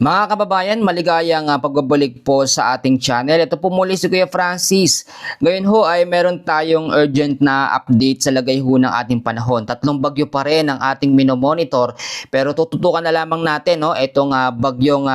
Mga kababayan, maligayang pagbabalik po sa ating channel. Ito po muli si Kuya Francis. Ngayon ho ay meron tayong urgent na update sa lagay ho ng ating panahon. Tatlong bagyo pa rin ang ating minomonitor, pero tututukan na lamang natin itong bagyong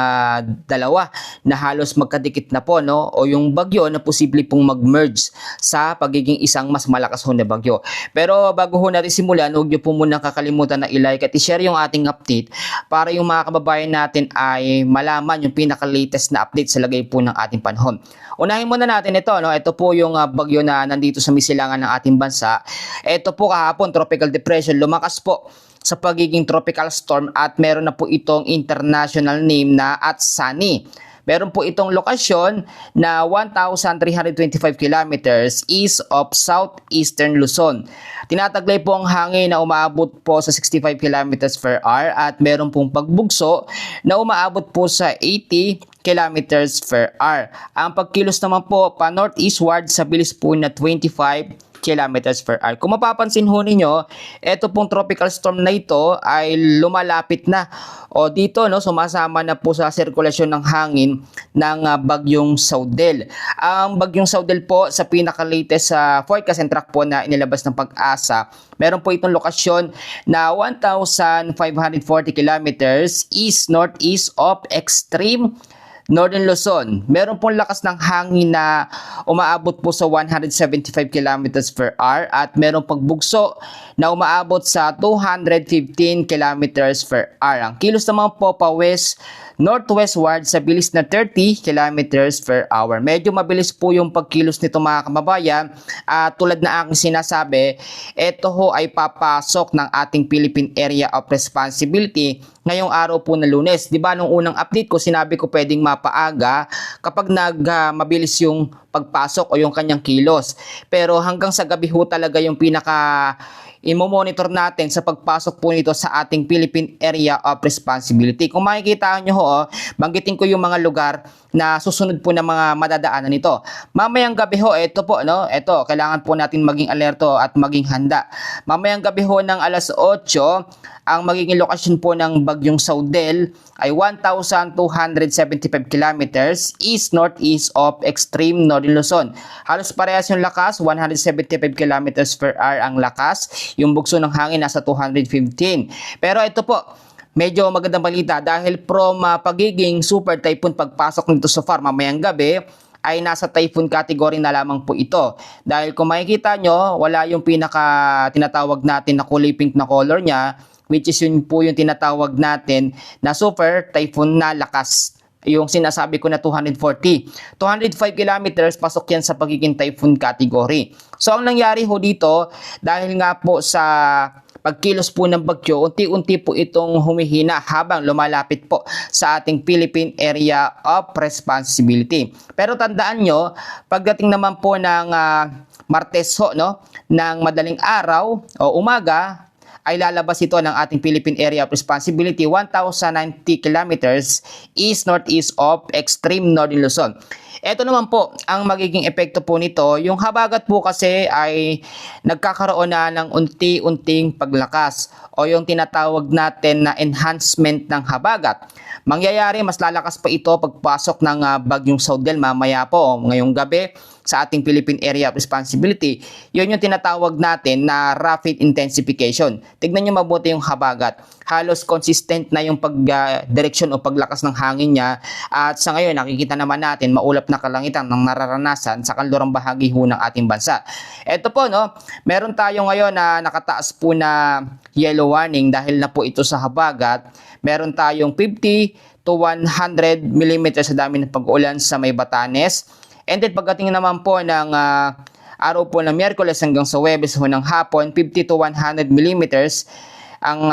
dalawa na halos magkadikit na po, o yung bagyo na posible pong mag-merge sa pagiging isang mas malakas ho na bagyo. Pero bago ho natin simulan, huwag niyo po muna kakalimutan na i-like at i-share yung ating update para yung mga kababayan natin ay malaman yung pinaka-latest na update sa lagay po ng ating panahon. Unahin muna natin ito, Ito po yung bagyo na nandito sa misilangan ng ating bansa. Ito po kahapon, tropical depression, lumakas po sa pagiging tropical storm at meron na po itong international name na Atsani. Meron po itong lokasyon na 1,325 kilometers east of southeastern Luzon. Tinataglay po ang hangin na umaabot po sa 65 kilometers per hour at meron pong pagbugso na umaabot po sa 80 kilometers per hour. Ang pagkilos naman po pa northeastward sa bilis po na 25 kilometers per hour. Kung mapapansin ho ninyo, ito pong tropical storm na ito ay lumalapit na o dito sumasama na po sa sirkulasyon ng hangin ng bagyong Saudel. Ang bagyong Saudel po sa pinaka-latest forecast and track po na inilabas ng Pag-asa, meron po itong lokasyon na 1,540 kilometers east-northeast of extreme Northern Luzon. Meron pong lakas ng hangin na umaabot po sa 175 kilometers per hour at meron pagbugso na umaabot sa 215 kilometers per hour. Ang kilos naman po pa northwestward sa bilis na 30 kilometers per hour. Medyo mabilis po yung pagkilos nito mga kababayan. Tulad na aking sinasabi, ito ho ay papasok ng ating Philippine Area of Responsibility ngayong araw po na Lunes. Diba nung unang update ko sinabi ko pwedeng mapaaga kapag mabilis yung pagpasok o yung kanyang kilos. Pero hanggang sa gabi ho talaga yung imo-monitor natin sa pagpasok po nito sa ating Philippine Area of Responsibility. Kung makikita nyo banggitin ko yung mga lugar na susunod po ng mga madadaanan nito. Mamayang gabi ito po, ito, kailangan po natin maging alerto at maging handa. Mamayang gabi ng alas 8, ang magiging lokasyon po ng bagyong Saudel ay 1,275 kilometers east-northeast of extreme Northern Luzon. Halos parehas yung lakas, 175 kilometers per hour ang lakas. Yung bugso ng hangin nasa 215. Pero ito po, medyo magandang balita dahil from pagiging super typhoon pagpasok nito so far mamayang gabi ay nasa typhoon category na lamang po ito. Dahil kung makikita nyo, wala yung tinatawag natin na kulay pink na color niya, which is yun po yung tinatawag natin na super typhoon na lakas. Yung sinasabi ko na 240. 205 kilometers, pasok yan sa pagiging typhoon category. So ang nangyari ho dito, dahil nga po sa pagkilos po ng bagyo, unti-unti po itong humihina habang lumalapit po sa ating Philippine Area of Responsibility. Pero tandaan nyo, pagdating naman po ng Martes ng madaling araw o umaga, ay lalabas ito ng ating Philippine Area of Responsibility 1,090 kilometers east-northeast of extreme Northern Luzon. Ito naman po ang magiging epekto po nito. Yung habagat po kasi ay nagkakaroon na ng unti-unting paglakas o yung tinatawag natin na enhancement ng habagat. Mangyayari, mas lalakas pa ito pagpasok ng bagyong Saudel mamaya po ngayong gabi sa ating Philippine Area of Responsibility. Yun yung tinatawag natin na rapid intensification. Tignan nyo mabuti yung habagat. Halos consistent na yung pagdireksyon o paglakas ng hangin niya. At sa ngayon, nakikita naman natin maulap na kalangitan ng nararanasan sa kanlurang bahagi ho ng ating bansa. Ito po, meron tayo ngayon na nakataas po na yellow warning dahil na po ito sa habagat. Meron tayong 50 to 100 mm sa dami ng pag-ulan sa may Batanes. And then pagdating naman po ng araw po ng Miyerkules hanggang sa Huwebes ng hapon, 50 to 100 millimeters ang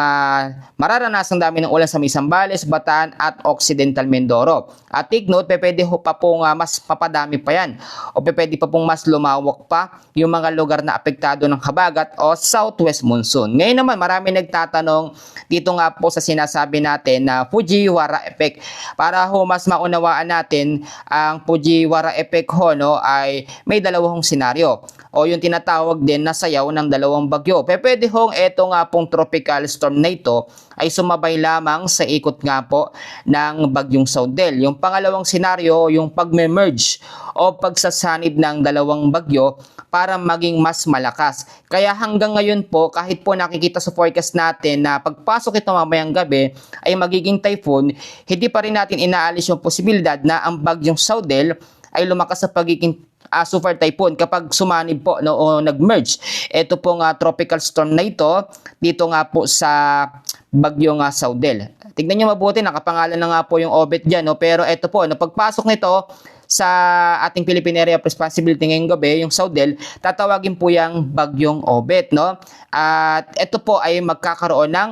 mararanasang dami ng ulan sa may Zambales, Bataan at Occidental Mindoro. At take note, pwede pa pong mas papadami pa yan o pwede pa pong mas lumawak pa yung mga lugar na apektado ng habagat o southwest monsoon. Ngayon naman, marami nagtatanong dito nga po sa sinasabi natin na Fujiwara effect. Para mas maunawaan natin ang Fujiwara effect ay may dalawang senaryo o yung tinatawag din na sayaw ng dalawang bagyo. Pwede ito nga pong tropical tropical storm na ito ay sumabay lamang sa ikot nga po ng bagyong Saudel. Yung pangalawang senaryo, yung pagme-merge o pagsasanib ng dalawang bagyo para maging mas malakas. Kaya hanggang ngayon po, kahit po nakikita sa forecast natin na pagpasok ito mamayang gabi ay magiging typhoon, hindi pa rin natin inaalis yung posibilidad na ang bagyong Saudel ay lumakas sa pagiging super typhoon kapag sumanib po o nag-merge. Ito pong tropical storm na ito dito nga po sa bagyong Saudel. Tignan nyo mabuti, nakapangalan na nga po yung Obet dyan. No? Pero ito po, no, pagpasok nito sa ating Philippine Area of Responsibility ngayong gabi, yung Saudel, tatawagin po yung bagyong Obet. No? At ito po ay magkakaroon ng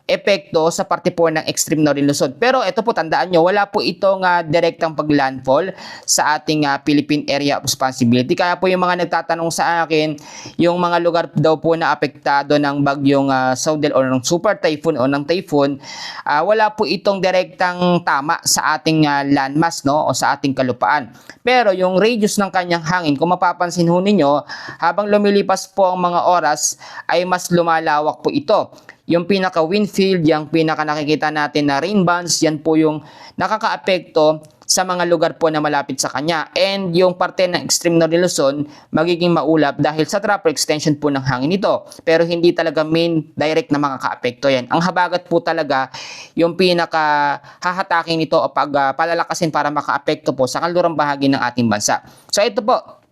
epekto sa parte po ng extreme northern Luzon. Pero ito po, tandaan nyo, wala po itong direktang paglandfall sa ating Philippine Area of Responsibility. Kaya po yung mga nagtatanong sa akin, yung mga lugar daw po na apektado ng bagyong Saudel o ng super typhoon o ng typhoon, wala po itong direktang tama sa ating landmass, no, o sa ating kalupaan. Pero yung radius ng kanyang hangin, kung mapapansin ho ninyo, habang lumilipas po ang mga oras, ay mas lumalawak po ito. Yung pinaka wind field, yung pinaka nakikita natin na rain bands, yan po yung nakakaapekto sa mga lugar po na malapit sa kanya. And yung parte ng extreme northern Luzon, magiging maulap dahil sa tropical extension po ng hangin nito. Pero hindi talaga main direct na makakaapekto yan. Ang habagat po talaga yung pinaka hahatakin nito o palalakasin para makaapekto po sa kanlurang bahagi ng ating bansa. So ito po,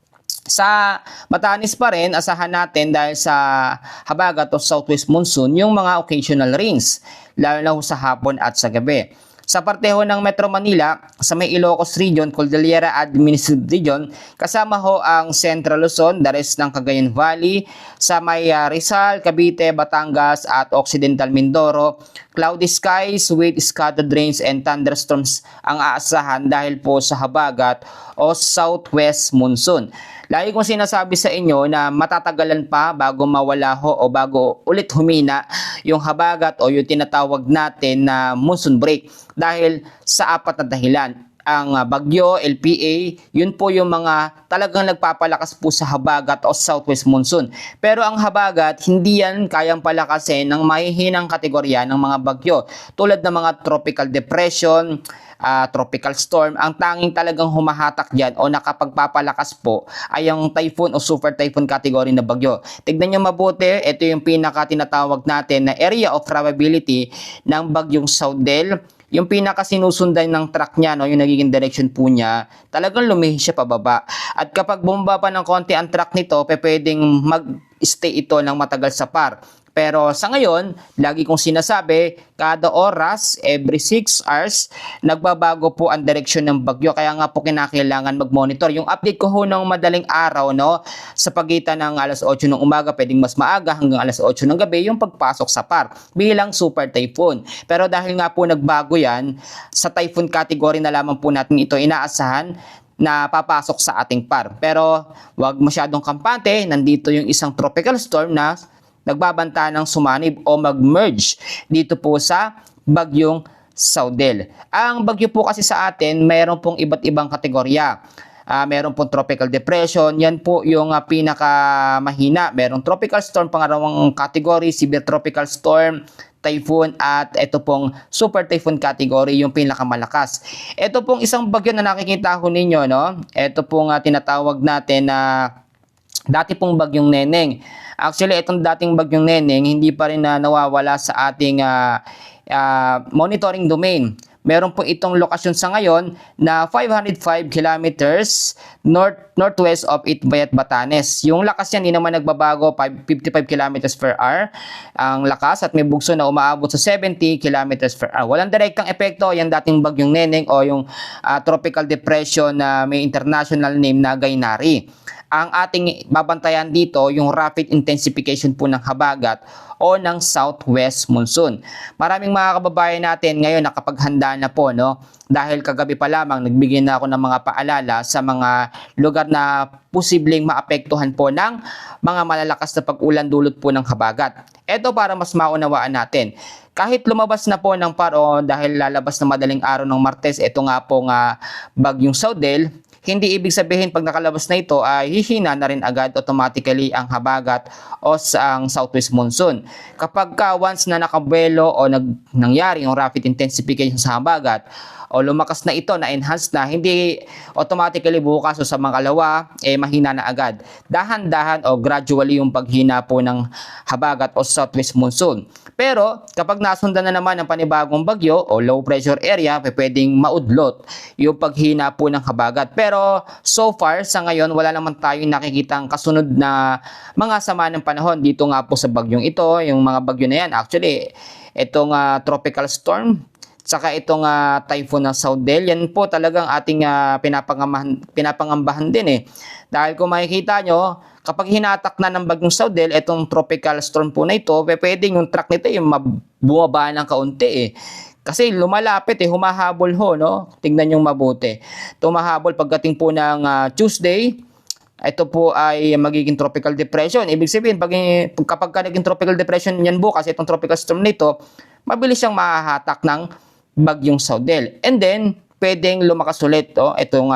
sa Batanes pa rin, asahan natin dahil sa habagat o southwest monsoon, yung mga occasional rains, lalo na sa hapon at sa gabi. Sa parte ho ng Metro Manila, sa may Ilocos Region, Cordillera Administrative Region, kasama ho ang Central Luzon, the rest ng Cagayan Valley, sa may Rizal, Cavite, Batangas at Occidental Mindoro, cloudy skies with scattered rains and thunderstorms ang aasahan dahil po sa habagat o southwest monsoon. Lagi kong sinasabi sa inyo na matatagalan pa bago mawala ho o bago ulit humina yung habagat o yung tinatawag natin na monsoon break dahil sa apat na dahilan. Ang bagyo, LPA, yun po yung mga talagang nagpapalakas po sa habagat o southwest monsoon. Pero ang habagat, hindi yan kayang palakasin ng mahihinang kategorya ng mga bagyo. Tulad ng mga tropical depression, tropical storm, ang tanging talagang humahatak dyan o nakapagpapalakas po ay ang typhoon o super typhoon category na bagyo. Tignan nyo mabuti, ito yung pinaka tinatawag natin na area of probability ng bagyong Saudel. Yung pinaka sinusundan ng track niya, no, yung nagiging direction po niya, talagang lumihis siya pababa. At kapag bumaba pa ng konti ang track nito, pwedeng mag-stay ito ng matagal sa par. Pero sa ngayon, lagi kong sinasabi, kada oras, every 6 hours, nagbabago po ang direksyon ng bagyo. Kaya nga po kinakailangan mag-monitor. Yung update ko ho ng madaling araw, no, sa pagitan ng alas 8 ng umaga, pwedeng mas maaga hanggang alas 8 ng gabi, yung pagpasok sa par bilang super typhoon. Pero dahil nga po nagbago yan, sa typhoon category na lamang po natin ito inaasahan na papasok sa ating par. Pero wag masyadong kampante, nandito yung isang tropical storm na nagbabanta ng sumanib o mag-merge dito po sa bagyong Saudel. Ang bagyo po kasi sa atin, mayroon pong iba't ibang kategorya. Mayroon pong tropical depression, yan po yung pinakamahina. Mayroong tropical storm, pangalawang category, severe tropical storm, typhoon, at ito pong super typhoon category, yung pinakamalakas. Ito pong isang bagyo na nakikita ko ninyo, no? Ito pong tinatawag natin na dati pong bagyong Neneng. Actually, itong dating bagyong Neneng, hindi pa rin nawawala sa ating monitoring domain. Meron po itong lokasyon sa ngayon na 505 kilometers northwest of Itbayat, Batanes. Yung lakas niya hindi naman nagbabago, 55 kilometers per hour ang lakas at may bugso na umaabot sa 70 kilometers per hour. Walang direktang epekto yung dating bagyong Neneng o yung tropical depression na may international name na Gainari. Ang ating babantayan dito, yung rapid intensification po ng habagat o ng southwest monsoon. Maraming mga kababayan natin ngayon nakapaghanda na po, no? Dahil kagabi pa lamang nagbigay na ako ng mga paalala sa mga lugar na posibleng maapektuhan po ng mga malalakas na pag-ulan dulot po ng habagat. Ito para mas maunawaan natin. kahit lumabas na po ng PAR o dahil lalabas na madaling araw ng Martes, ito nga po nga bagyong Saudel, hindi ibig sabihin pag nakalabas na ito ay hihina na rin agad automatically ang habagat o ang southwest monsoon. Kapag once na nakabuelo o nangyari yung rapid intensification sa habagat, o lumakas na ito, na-enhance na, hindi automatically bukas o sa makalawa, mahina na agad. Dahan-dahan o gradually yung paghina po ng habagat o southwest monsoon. Pero kapag nasundan na naman ng panibagong bagyo o low pressure area, pwedeng maudlot yung paghina po ng habagat. Pero so far, sa ngayon, wala naman tayong nakikitang kasunod na mga sama ng panahon dito nga po sa bagyong ito. Yung mga bagyo na yan, actually, itong tropical storm, saka itong typhoon na Saudel, yan po talagang ating pinapangambahan din eh. Dahil kung makikita nyo, kapag hinatak na ng bagyong Saudel, itong tropical storm po na ito, pwedeng yung track nito yung bumaba ng kaunti eh. Kasi lumalapit eh, humahabol ho, no? Tingnan yung mabuti. Tumahabol pagdating po ng Tuesday, ito po ay magiging tropical depression. Ibig sabihin, kapag naging tropical depression yan bukas, itong tropical storm nito, mabilis siyang mahahatak ng bagyong Saudel. And then, pwedeng lumakas ulit itong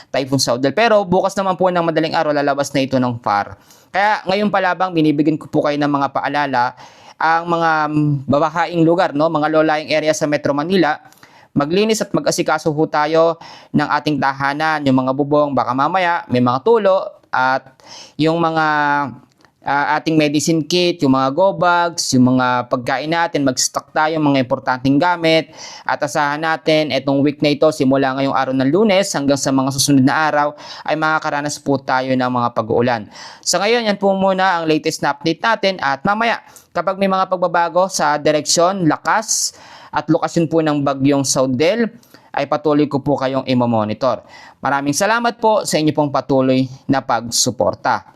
typhoon Saudel. Pero bukas naman po ng madaling araw, lalabas na ito ng PAR. Kaya ngayon pa labang, binibigyan ko po kayo ng mga paalala, ang mga babahaing lugar, mga low-lying area sa Metro Manila, maglinis at mag-asikaso po tayo ng ating tahanan, yung mga bubong, baka mamaya may mga tulo, at yung mga ating medicine kit, yung mga go bags, yung mga pagkain natin, mag-stock tayo mga importanteng gamit, at asahan natin itong week na ito simula ngayong araw ng Lunes hanggang sa mga susunod na araw ay makakaranas po tayo ng mga pag-uulan. Sa ngayon, yan po muna ang latest na update natin, at mamaya kapag may mga pagbabago sa direksyon, lakas at lokasyon po ng bagyong Saudel, ay patuloy ko po kayong i-monitor. Maraming salamat po sa inyo pong patuloy na pagsuporta.